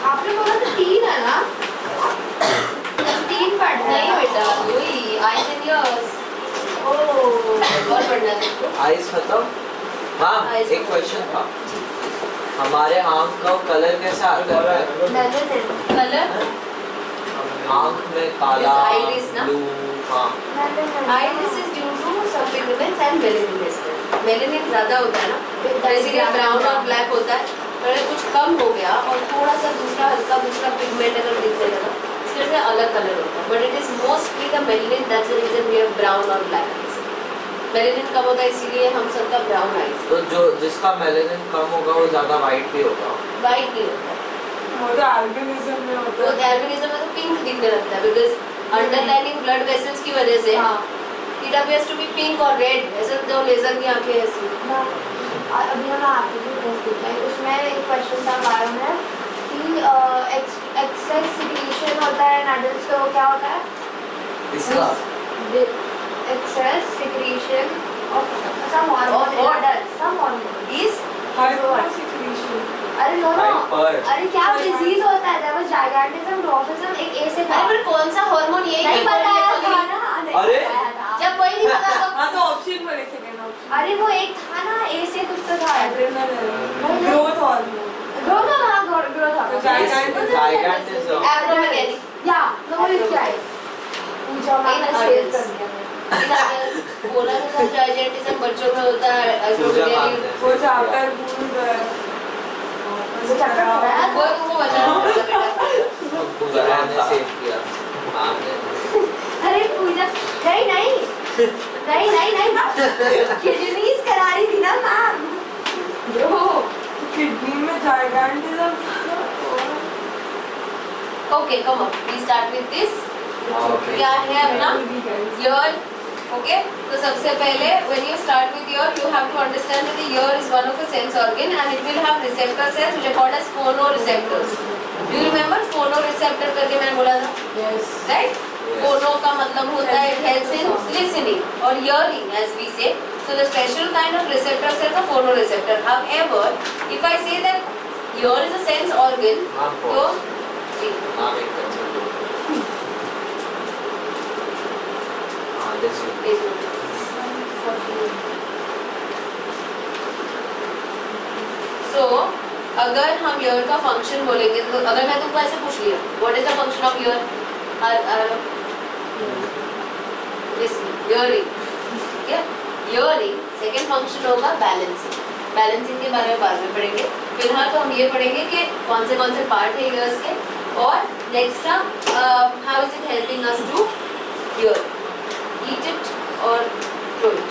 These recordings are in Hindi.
आपने बोला तो 3 है ना? 3 पढ़ना नहीं है बेटा, वही आईज एंड ईयर्स। और पढ़ना है। आइज खत्म। हाँ, एक क्वेश्चन था, हमारे आँख का कलर कैसा आता है? कलर आँख में काला, Iris ना? ब्लू, हाँ। Iris is due to some pigments and melanin. Melanin ज्यादा होता है ना, बेसिकली ब्राउन और ब्लैक होता है, पर कुछ कम हो गया और थोड़ा सा दूसरा हल्का दूसरा पिगमेंट अगर दिख जाएगा इसके लिए अलग कलर होता है, but it is mostly the melanin, that's the reason we have brown और ब्लैक आईज। मेलानिन कम होता है इसीलिए हम सबका ब्राउन आईज। तो जो जिसका मेलानिन कम होगा वो ज्यादा वाइट भी होगा। वाइट नहीं होता, वो तो एल्बिनिज्म में होता वो है। एल्बिनिज्म में तो पिंक दिखने लगता है, बिकॉज अंडरलाइनिंग ब्लड वेसल्स की वजह से it appears to be pink और रेड, ऐसे जो लेजर की आंखें ऐसी। अभी हम आपके भी टेस्ट पूछा है, उसमें एक क्वेश्चन था बारे में कि एक्सेस सिक्रीशन होता है इन एडल्ट्स, तो क्या होता है? इसका excess secretion of some hormone in adults, some hormone is hormone secretion. अरे नो Hyper. अरे क्या डिजीज होता है? देयर वाज जाइगेंटिज्म, ड्वार्फिज्म, एक ए से था। अरे पर कौन सा हार्मोन ये नहीं बताया था ना, नहीं अरे? बताया था। जब वही नहीं पता तो हाँ तो ऑप्शन बोले सेकंड ऑप्शन। अरे वो एक था ना, ए से कुछ तो था। Adrenaline, growth hormone. ग्रोथ था, ग्रोथ था। तो Gigantism. एब्डोमिनल या नो इज क्या? पूजा मैंने शेयर कर दिया। बोला था जाइजेंटिज्म बच्चों में होता है, एब्डोमिनल वो चैप्टर भूल गए। वो चक्कर हो रहा है। वो बचा बेटा। पूजा ने सेव किया। आपने अरे पूजा नहीं किडनीज करा रही थी ना मैम। ब्रो किडनी में gigantism. Okay come on, we start with this. Okay. क्या है अपना ईयर? ओके, तो सबसे पहले when you start with ear you have to understand that the ear is one of the sense organ and it will have receptor cells which are called as phonoreceptors. Do you remember phonoreceptor करके मैंने बोला था? Yes. Right? Phono का मतलब होता है it helps in listening और hearing as we say. So the special kind of receptor cell का phonoreceptor. However, if I say that ear is a sense organ, तो जी नाम एक कंसेप्ट हो। हाँ जैसे So, अगर हम ईयर का फंक्शन बोलेंगे तो अगर मैं तुमको ऐसे पूछ लिया what is the function of year? Earring, ठीक है? इयरिंग सेकेंड फंक्शन होगा बैलेंसिंग। बैलेंसिंग के बारे में बाद में पढ़ेंगे, फिलहाल तो हम ये पढ़ेंगे कि कौन से पार्ट है ईयर्स के, और next how is it helping us to ear, eat it or throw it,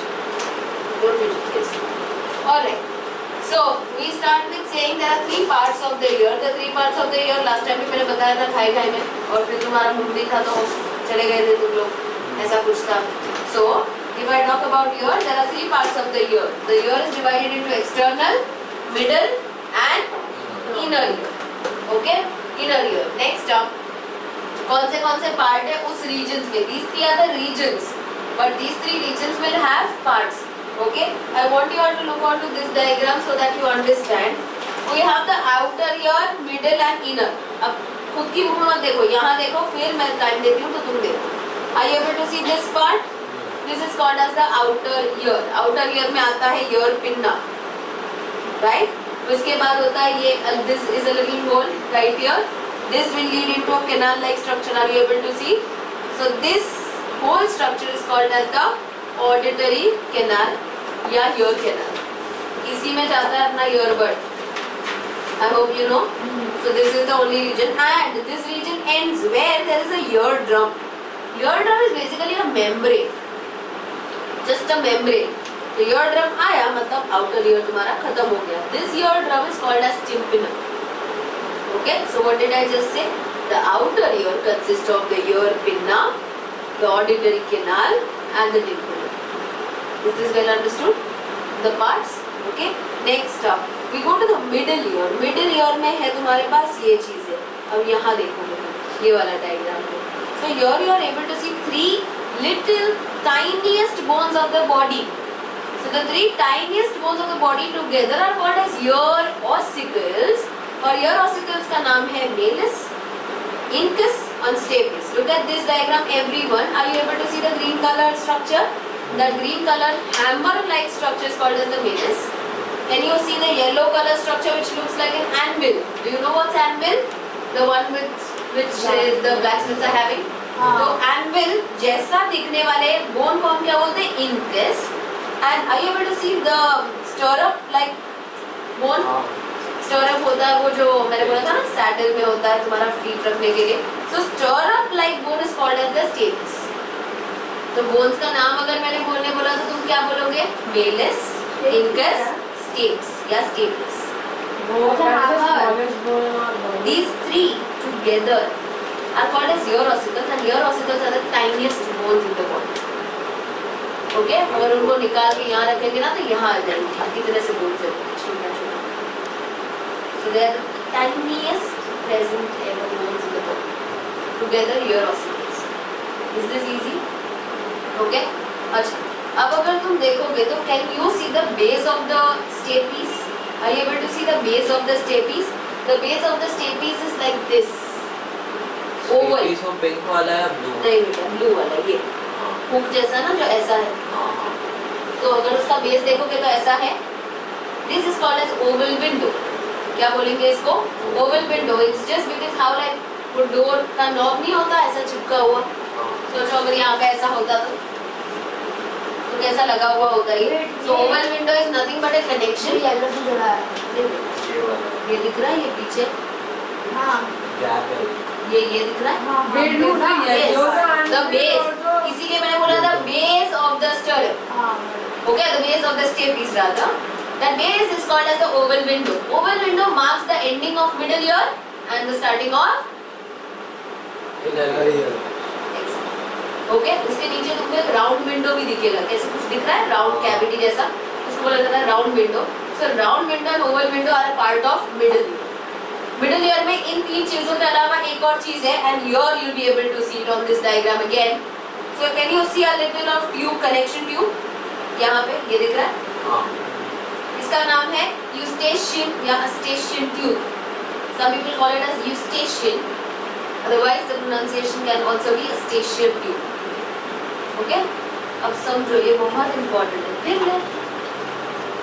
don't eat it. Alright, so we start with saying there are 3 parts of the ear. The 3 parts of the ear last time भी मैंने बताया था खाई में, और फिर तुम्हारा मुंह देखा तो चले गए थे तुम लोग, ऐसा कुछ था। So if I talk about ear, there are 3 parts of the ear. The ear is divided into external, middle and inner ear. Okay, inner ear. Next up, कौन से पार्ट है उस रीजन्स में? These 3 are the regions, but these 3 regions will have parts. Okay, I want you all to look onto this diagram so that you understand. We have the outer ear, middle and inner. अब खुद की मुंह मत देखो, यहाँ देखो, फिर मैं टाइम देती हूँ तो तुम देखो। Are you able to see this part? This is called as the outer ear. Outer ear में आता है ear pinna, right? उसके बाद होता है ये, this is a little hole right here. This will lead into a canal-like structure. Are you able to see? So this whole structure is called as the auditory canal या ईयर कैनाल। इसी में जाता है अपना earbud. I hope you know. So this is the only region, and this region ends where there is a eardrum. Eardrum is basically a membrane, just a membrane. तो eardrum आया मतलब outer ear तुम्हारा खत्म हो गया। This eardrum is called as tympanum. Okay, so what did I just say? The outer ear consists of the ear pinna, the auditory canal, and the tympanum. Is this well understood? The parts. Okay. Next up, we go to the middle ear. Middle ear में है तुम्हारे पास ये चीज़ है। अब यहाँ देखोगे ये वाला डायग्राम है। So here you are able to see 3 little tiniest bones of the body. So the 3 tiniest bones of the body together are called as ear ossicles, और ईयर ऑसिकल्स का नाम है malice, incus and stapes. Look at this diagram everyone. Are you able to see the green color structure? That green color hammer like structure is called as the melis. Can you see the yellow color structure which looks like an anvil? Do you know what's anvil? The one with which the blacksmiths are having. तो anvil जैसा दिखने वाले bone को हम क्या बोलते हैं? incus. And are you able to see the stirrup like bone? स्टोरअप होता है वो जो मैंने बोला था ना सैडल में होता है तुम्हारा फीट रखने के लिए. So stirrup like bone is called as the stapes. तो बोन्स का नाम अगर मैंने बोलने बोला तो तुम क्या बोलोगे? मेलिस, इंकस, स्टेप्स या steppes. These three together are called as ear ossicles and ear ossicles are the tiniest bones in the body. Okay और उनको निकाल के यहाँ रखेंगे ना तो यहाँ आ जाएंगे इतने से बोन से छोटा छोटा. So they are the tiniest present ever bones in the body. Together ear ossicles. Is this easy? Okay. अच्छा. अब अगर तुम देखोगे तो can you see the base of the stapes? Are you able to see the base of the stapes? The base of the stapes is like this. Oval. इसमें पिंक वाला है ब्लू? नहीं बेटा ब्लू वाला ये. हुक जैसा ना जो ऐसा है. तो अगर उसका बेस देखोगे तो ऐसा है. This is called as oval window. क्या बोलेंगे इसको? Oval window. It's just because how like वो डोर का नॉब नहीं होता ऐसा चिपका हुआ. सोचो अगर यहाँ पे ऐसा होता तो कैसा लगा हुआ होता ये. So oval window is nothing but a connection. येलो से जुड़ा है. ये दिख रहा है ये पीछे. हाँ. गैप है. ये दिख रहा है. हाँ. The base. इसीलिए मैंने बोला था बेस ऑफ द स्टर्प. Okay the base of the steppes Radha. That base is called as the oval window. Oval window marks the ending of middle ear and the starting of inner ear. Okay, उसके नीचे तुमको एक राउंड विंडो भी दिखेगा. कैसे कुछ दिख रहा है? राउंड कैविटी जैसा. उसको बोला जाता है round window. So round window and oval window are a part of middle ear. Middle ear में इन तीन चीजों के अलावा एक और चीज है and here you'll be able to see it on this diagram again. So can you see a little of tube connection tube? यहाँ पे ये दिख रहा है. हाँ. इसका नाम है eustachian या eustachian tube. Some people call it as eustachian. Otherwise the pronunciation can also be eustachian tube. Okay? अब समझो ये बहुत important है. फिर ले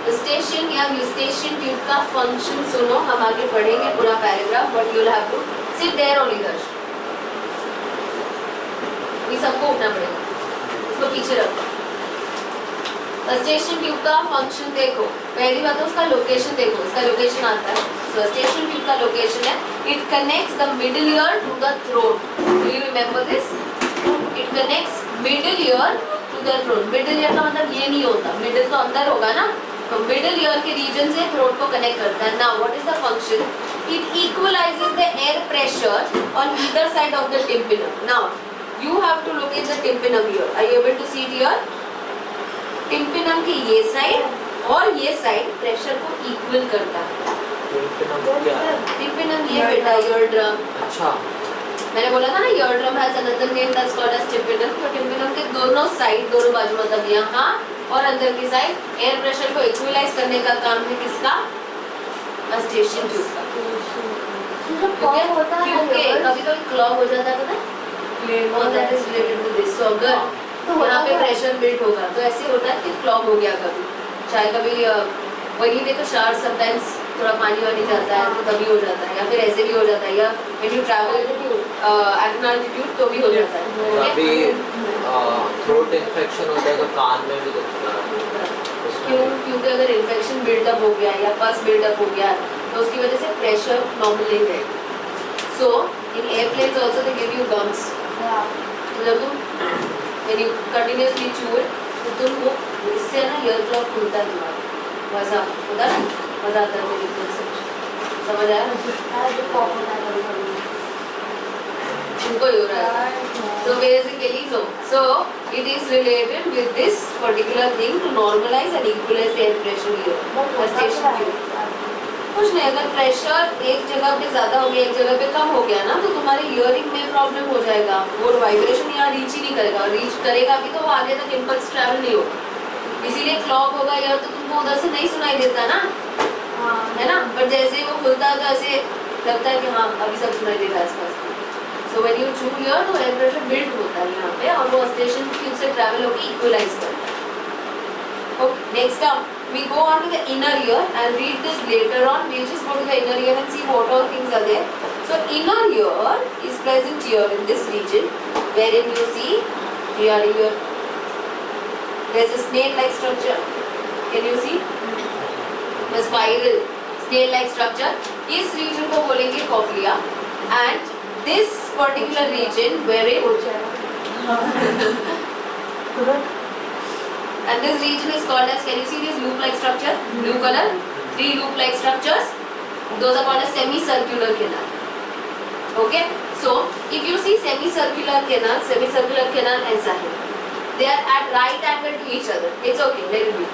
eustachian या eustachian tube का function सुनो. हम आगे पढ़ेंगे पूरा paragraph but you'll have to sit there only. दर्श ये सबको उठना पड़ेगा. इसको पीछे रखो. eustachian ट्यूब का फंक्शन देखो. पहली बात तो उसका लोकेशन देखो. उसका लोकेशन आता है. so eustachian ट्यूब का लोकेशन है it connects the middle ear to the throat. Do you remember this? It connects middle ear to the throat. Middle ear का मतलब ये नहीं होता. मिडिल तो अंदर होगा ना. तो मिडिल ईयर के रीजन से थ्रोट को कनेक्ट करता है. Now what is the function? It equalizes the air pressure on either side of the tympanum. Now you have to look at the tympanum here. Are you able to see it here? Tympanum की ये साइड और ये साइड प्रेशर को इक्वल करता है. टिम्पेनम ये बेटा ईयर ड्रम. अच्छा. मैंने बोला था ना ear drum has another name that's called as tympanum. तो टिम्पेनम के दोनों साइड दोनों बाजू मतलब यहाँ और अंदर की साइड एयर प्रेशर को इक्वलाइज करने का काम है किसका? eustachian ट्यूब का. क्योंकि कभी कभी क्लॉग हो जाता है पता है. और that is related to this. So अगर तो यहाँ पे प्रेशर बिल्ड होगा तो ऐसे होता है कि क्लॉग हो गया कभी. चाहे कभी वही में तो शार समटाइम्स थोड़ा पानी वानी जाता है तो तभी हो जाता है. या फिर ऐसे भी हो जाता है. या when you travel at an altitude तो भी हो जाता है. अभी थ्रोट इन्फेक्शन होता है तो कान में भी दुखता है. क्योंकि अगर इन्फेक्शन बिल्डअप हो गया या पस बिल्डअप हो गया तो उसकी वजह से प्रेशर नॉर्मल नहीं रहेगा. So in airplanes also they give you gums. तो जब तुम when you continuously chew it तो तुमको इससे ना ईयर क्लॉग खुलता है तुम्हारा. मजा होता है. मजा आता है मेरे को. समझ आया तुमको ही हो रहा है. so basically so it is related with this particular thing to normalize and equalize the air pressure here. eustachian tube. कुछ नहीं. अगर प्रेशर एक जगह पे ज्यादा हो गया एक जगह पे कम हो गया ना तो तुम्हारे इयरिंग में प्रॉब्लम हो जाएगा. वो वाइब्रेशन यहाँ रीच ही नहीं करेगा. रीच करेगा भी तो वो आगे तक इम्पल्स ट्रैवल नहीं होगा. इसीलिए क्लॉग होगा यार तो तुमको उधर से नहीं सुनाई देता ना. है ना, पर जैसे ही वो खुलता है तो ऐसे लगता है कि हाँ अभी सब सुनाई दे रहा है आसपास। So when you chew here तो एयर प्रेशर बिल्ड होता है यहाँ पे और वो स्टेशन ट्यूब से ट्रैवल होकर इक्वलाइज करता है। Okay, next up we go on to the inner ear and read this later on. We just go to the inner ear and see what all things are there. So inner ear is present here in this region wherein you see here there's a snail like structure. Can you see the spiral snail like structure? इस region को बोलेंगे cochlea and this particular region wherein and this region is called as, can you see this loop like structure, blue color, 3 loop like structures, those are called as semicircular canal. Okay, so if you see semicircular canal ऐसा है, they are at right angle to each other. It's okay, let it be.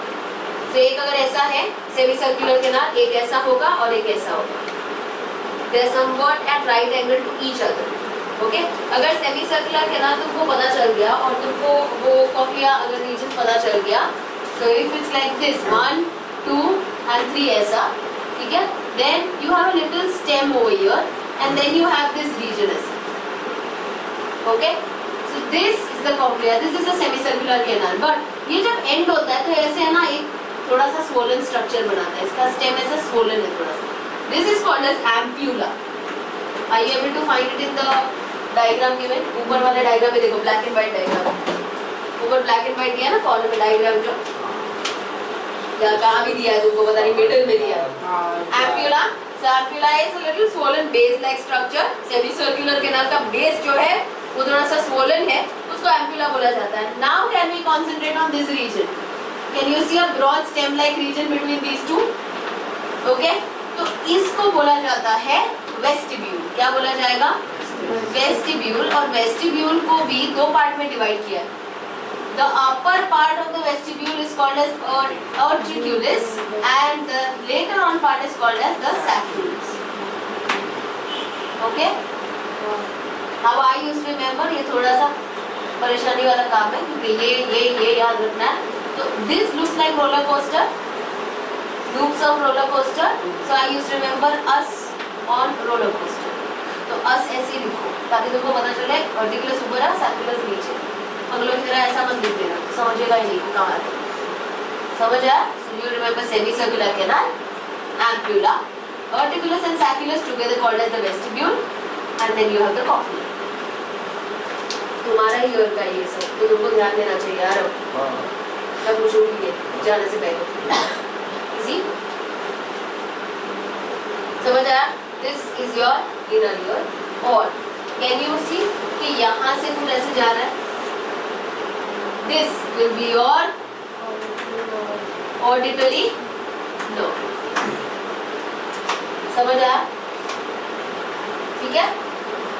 So एक अगर ऐसा है semicircular canal, एक ऐसा होगा और एक ऐसा होगा. They are somewhat at right angle to each other. Okay, अगर semicircular canal तुमको पता चल गया और तुमको वो cochlea अगर region पता चल गया, so if it's like this 1, 2 and 3 ऐसा, ठीक है, then you have a little stem over here and then you have this region ऐसा. Okay, so this is the cochlea, this is a semicircular canal. But ये जब end होता है तो ऐसे है ना, एक थोड़ा सा swollen structure बनाता है, इसका stem ऐसा swollen है थोड़ा सा. This is called as ampulla. Are you able to find it in the diagram given? ऊपर वाले diagram में देखो, black and white diagram. ऊपर black and white दिया ना column में diagram जो, या कहाँ भी दिया है तुमको पता नहीं, middle में दिया है. Ampulla. So ampulla is a little swollen base-like structure. Semicircular canal का base जो है वो थोड़ा सा swollen है, उसको ampulla बोला जाता है. Now can we concentrate on this region? Can you see a broad stem-like region between these two? Okay, तो इसको बोला जाता है vestibule. क्या बोला जाएगा? Vestibule. और vestibule को भी दो पार्ट में डिवाइड किया है. The upper part of the vestibule is called as auriculus and the later on part is called as the sacculus. Okay? How I used to remember, ये थोड़ा सा परेशानी वाला काम है क्योंकि ये याद रखना है. तो this looks like roller coaster, loops of roller coaster. So I used to remember us on roller coaster. तो us ऐसे लिखो ताकि तुमको पता चले auriculus ऊपर है, sacculus नीचे. अगलों की तरह ऐसा मत लिख देना, समझेगा ही नहीं कहाँ है. समझ आया? So you remember semicircular canal, ampulla, auriculus and sacculus together called as the vestibule, and then you have the cochlea. तुम्हारा ही ईयर का ये सब तो तुमको ध्यान देना चाहिए यार. मैं पूछूंगी जाने से पहले. इसी समझ आया? This is your inner ear. और can you see कि यहाँ से कुछ ऐसे जा रहा है? This will be your auditory lobe. समझ आया? ठीक है?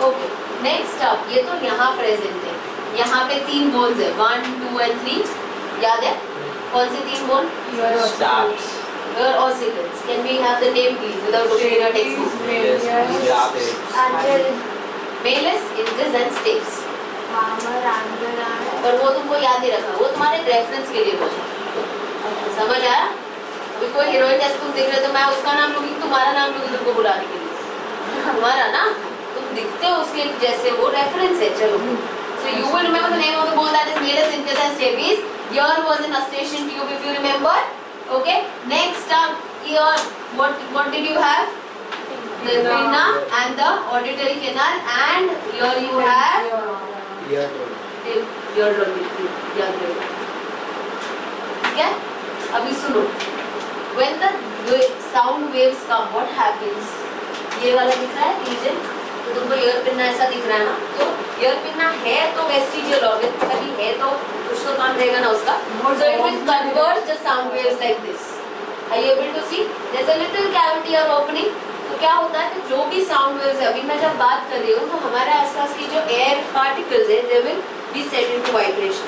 ओके, नेक्स्ट अप ये तो यहाँ प्रेजेंट है. यहाँ पे 3 बोन्स है, 1, 2 and 3. याद है? कौन से 3 bone? Stapes. Ear ossicles. Can we have the name please without looking in your textbook? Malleus, incus and stapes. पर वो तुमको याद नहीं रखा, वो तुम्हारे रेफरेंस के लिए बोला. समझ आया? अभी कोई हीरोइन जैसे तुम दिख रहे तो मैं उसका नाम लूंगी, तुम्हारा नाम लूंगी तुमको बुलाने के लिए. तुम्हारा ना, तुम दिखते हो उसके जैसे, वो रेफरेंस है. चलो, so you will remember the name of the bone that is Malleus, incus and stapes. Ear was an eustachian tube if you remember. Okay, next up ear, what did you have? The pinna and the auditory canal, and here you have eardrum. ठीक है? अभी सुनो. When the sound waves come, what happens? ये वाला दिख रहा है region, तो तुमको ear pinna ऐसा दिख रहा है ना, तो ear pinna है तो vestigial organ, कभी है तो कुछ तो काम रहेगा ना उसका. So it will convert the sound waves like this. Are you able to see? There's a little cavity or opening. तो क्या होता है कि जो भी साउंड वेव्स है, अभी मैं जब बात कर रही हूँ तो हमारे आसपास की जो एयर पार्टिकल्स है, they will be set into vibration.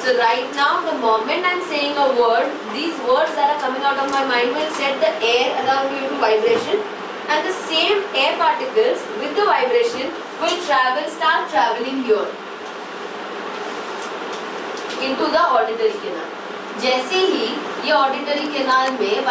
So right now, the moment I'm saying a word, these words that are coming out of my mind will set the air around me into vibration, and the same air particles with the vibration will start traveling here into the auditory canal. जैसे ही ये auditory canal में